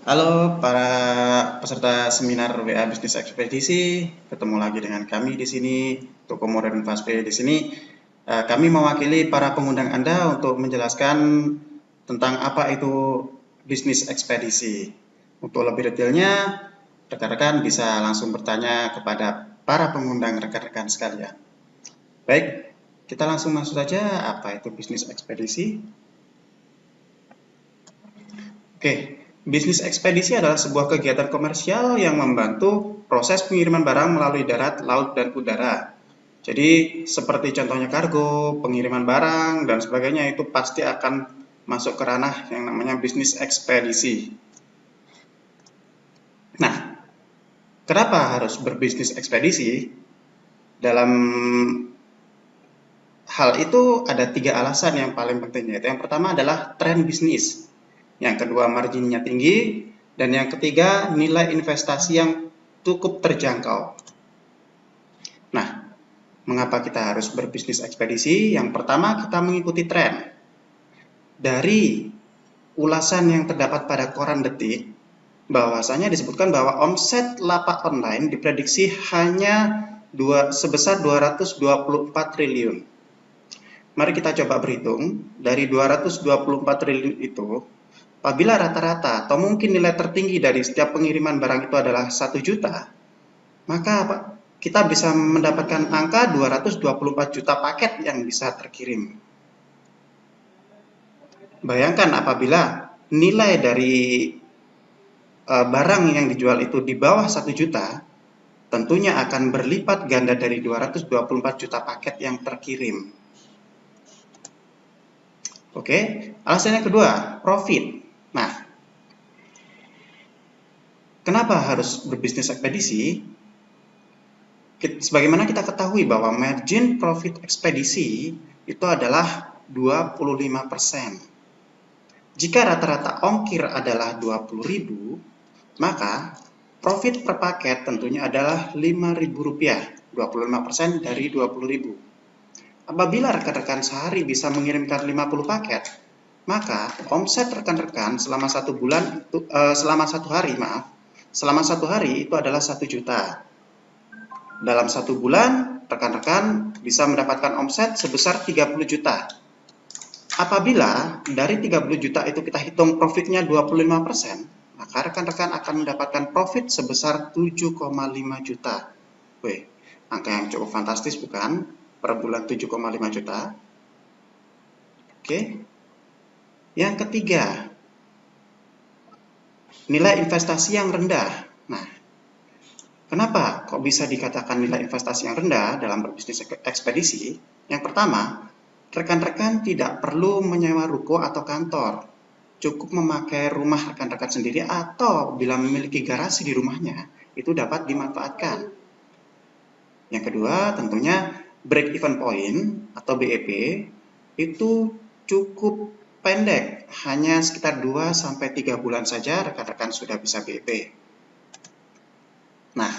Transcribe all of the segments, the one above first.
Halo para peserta seminar WA Bisnis Ekspedisi, ketemu lagi dengan kami di sini, Toko Modern Fastpay di sini. Kami mewakili para pengundang Anda untuk menjelaskan tentang apa itu bisnis ekspedisi. Untuk lebih detailnya, rekan-rekan bisa langsung bertanya kepada para pengundang rekan-rekan sekalian. Baik, kita langsung masuk saja apa itu bisnis ekspedisi. Oke, bisnis ekspedisi adalah sebuah kegiatan komersial yang membantu proses pengiriman barang melalui darat, laut, dan udara. Jadi, seperti contohnya kargo, pengiriman barang, dan sebagainya itu pasti akan masuk ke ranah yang namanya bisnis ekspedisi. Nah, kenapa harus berbisnis ekspedisi? Dalam hal itu ada 3 alasan yang paling penting, yaitu yang pertama adalah tren bisnis, yang kedua marginnya tinggi, dan yang ketiga nilai investasi yang cukup terjangkau. Nah, mengapa kita harus berbisnis ekspedisi? Yang pertama, kita mengikuti tren. Dari ulasan yang terdapat pada koran Detik, bahwasanya disebutkan bahwa omset lapak online diprediksi hanya sebesar 224 triliun. Mari kita coba berhitung, dari 224 triliun itu, apabila rata-rata atau mungkin nilai tertinggi dari setiap pengiriman barang itu adalah 1 juta, maka kita bisa mendapatkan angka 224 juta paket yang bisa terkirim. Bayangkan apabila nilai dari barang yang dijual itu di bawah 1 juta, tentunya akan berlipat ganda dari 224 juta paket yang terkirim. Oke, alasan yang kedua, profit. Nah, kenapa harus berbisnis ekspedisi? Sebagaimana kita ketahui bahwa margin profit ekspedisi itu adalah 25%. Jika rata-rata ongkir adalah 20.000, maka profit per paket tentunya adalah Rp5.000, 25% dari 20.000. Apabila rekan-rekan sehari bisa mengirimkan 50 paket, maka omset rekan-rekan selama selama satu hari itu adalah 1 juta. Dalam 1 bulan, rekan-rekan bisa mendapatkan omset sebesar 30 juta. Apabila dari 30 juta itu kita hitung profitnya 25%, maka rekan-rekan akan mendapatkan profit sebesar 7,5 juta. Wih, angka yang cukup fantastis bukan? Per bulan 7,5 juta. Oke. Yang ketiga, nilai investasi yang rendah. Nah, kenapa kok bisa dikatakan nilai investasi yang rendah dalam berbisnis ekspedisi? Yang pertama, rekan-rekan tidak perlu menyewa ruko atau kantor. Cukup memakai rumah rekan-rekan sendiri atau bila memiliki garasi di rumahnya, itu dapat dimanfaatkan. Yang kedua, tentunya break even point atau BEP itu cukup pendek, hanya sekitar 2-3 bulan saja rekan-rekan sudah bisa BEP. Nah,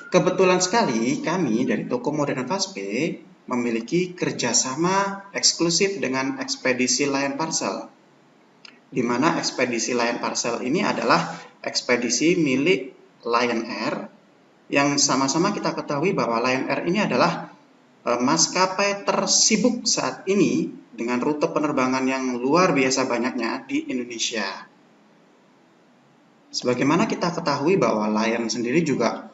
kebetulan sekali kami dari Toko Modern Fastpay memiliki kerjasama eksklusif dengan ekspedisi Lion Parcel, di mana ekspedisi Lion Parcel ini adalah ekspedisi milik Lion Air, yang sama-sama kita ketahui bahwa Lion Air ini adalah maskapai tersibuk saat ini dengan rute penerbangan yang luar biasa banyaknya di Indonesia. Sebagaimana kita ketahui bahwa Lion sendiri juga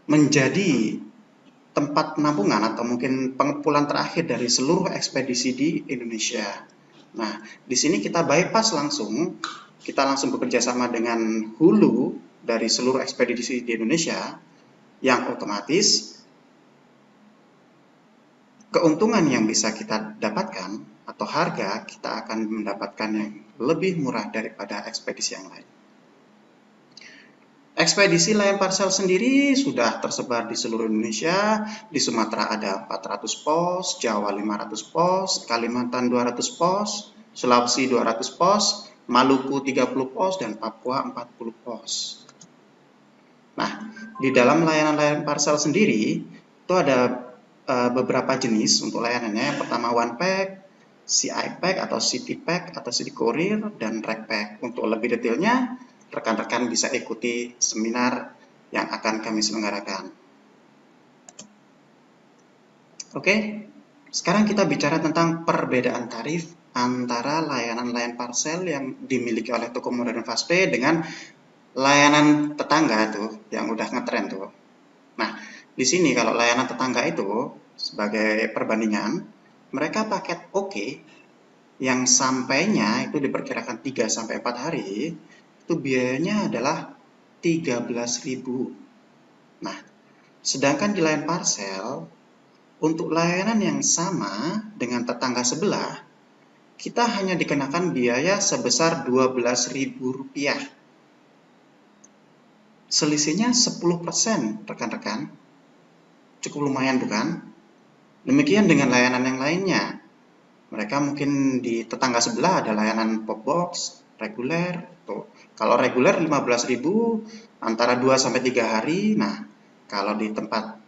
menjadi tempat penampungan atau mungkin pengumpulan terakhir dari seluruh ekspedisi di Indonesia. Nah, di sini kita bypass langsung, kita langsung bekerja sama dengan hulu dari seluruh ekspedisi di Indonesia, yang otomatis keuntungan yang bisa kita dapatkan atau harga kita akan mendapatkan yang lebih murah daripada ekspedisi yang lain. Ekspedisi Lion Parcel sendiri sudah tersebar di seluruh Indonesia. Di Sumatera ada 400 pos, Jawa 500 pos, Kalimantan 200 pos, Sulawesi 200 pos, Maluku 30 pos, dan Papua 40 pos. Nah, di dalam layanan Lion Parcel sendiri itu ada beberapa jenis untuk layanannya. Yang pertama one pack, CI-Pack atau City-Pack atau City Courier dan Rack-Pack. Untuk lebih detailnya, rekan-rekan bisa ikuti seminar yang akan kami selenggarakan. Oke, sekarang kita bicara tentang perbedaan tarif antara layanan parcel yang dimiliki oleh toko modern Fastpay dengan layanan tetangga tuh yang udah ngetren tuh. Nah, di sini kalau layanan tetangga itu sebagai perbandingan, mereka paket OK yang sampainya itu diperkirakan 3 sampai 4 hari, itu biayanya adalah 13.000. Nah, sedangkan di layanan parcel untuk layanan yang sama dengan tetangga sebelah, kita hanya dikenakan biaya sebesar Rp12.000. Selisihnya 10%, rekan-rekan. Cukup lumayan bukan? Demikian dengan layanan yang lainnya. Mereka mungkin di tetangga sebelah ada layanan pop box, reguler. Tuh. Kalau reguler 15.000 antara 2 sampai 3 hari. Nah, kalau di tempat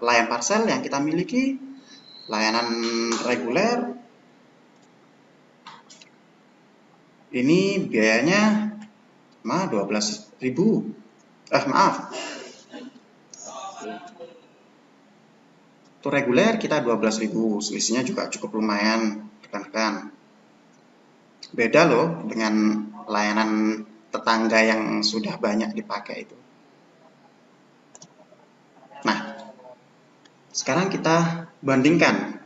layanan parcel yang kita miliki, layanan reguler ini biayanya 12.000. Maaf. Untuk reguler kita 12.000, selisihnya juga cukup lumayan, rekan-rekan. Beda loh dengan layanan tetangga yang sudah banyak dipakai itu. Nah, sekarang kita bandingkan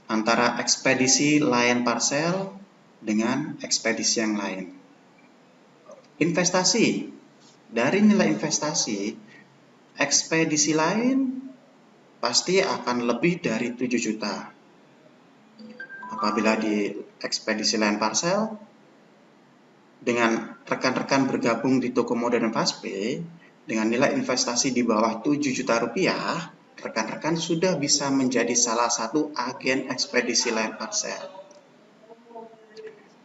antara ekspedisi layan parcel dengan ekspedisi yang lain. Investasi. Dari nilai investasi, ekspedisi lain pasti akan lebih dari 7 juta. Apabila di ekspedisi layan parcel, dengan rekan-rekan bergabung di toko modern Fastpay, dengan nilai investasi di bawah 7 juta rupiah, rekan-rekan sudah bisa menjadi salah satu agen ekspedisi layan parcel.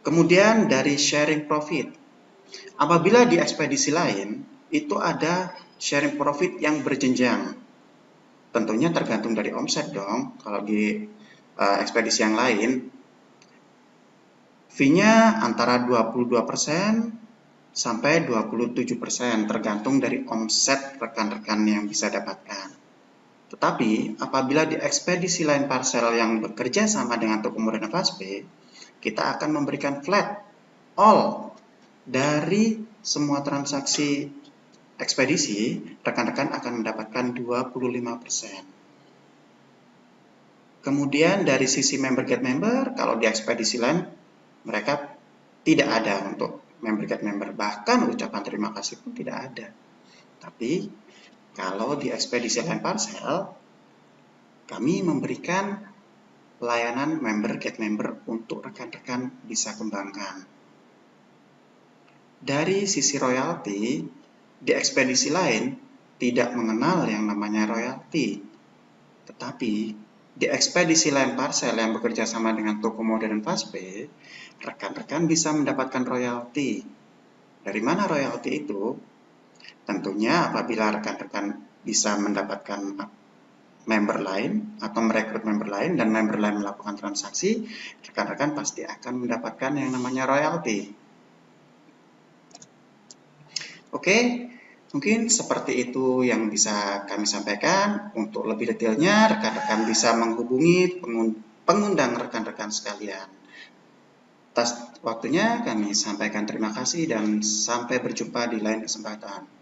Kemudian dari sharing profit. Apabila di ekspedisi lain, itu ada sharing profit yang berjenjang. Tentunya tergantung dari omset dong. Kalau di ekspedisi yang lain, fee-nya antara 22% sampai 27%, tergantung dari omset rekan-rekan yang bisa dapatkan. Tetapi, apabila di ekspedisi lain parcel yang bekerja sama dengan toko modern Fastpay, kita akan memberikan flat all dari semua transaksi ekspedisi, rekan-rekan akan mendapatkan 25%. Kemudian dari sisi member get member, kalau di ekspedisi lain, mereka tidak ada untuk member get member. Bahkan ucapan terima kasih pun tidak ada. Tapi, kalau di ekspedisi lain parcel, kami memberikan layanan member get member untuk rekan-rekan bisa kembangkan. Dari sisi royalti, di ekspedisi lain tidak mengenal yang namanya royalti. Tetapi di ekspedisi lain parcel yang bekerja sama dengan toko modern Fastpay, rekan-rekan bisa mendapatkan royalti. Dari mana royalti itu? Tentunya apabila rekan-rekan bisa mendapatkan member lain atau merekrut member lain dan member lain melakukan transaksi, rekan-rekan pasti akan mendapatkan yang namanya royalti. Oke, mungkin seperti itu yang bisa kami sampaikan. Untuk lebih detailnya, rekan-rekan bisa menghubungi pengundang rekan-rekan sekalian. Atas waktunya kami sampaikan terima kasih dan sampai berjumpa di lain kesempatan.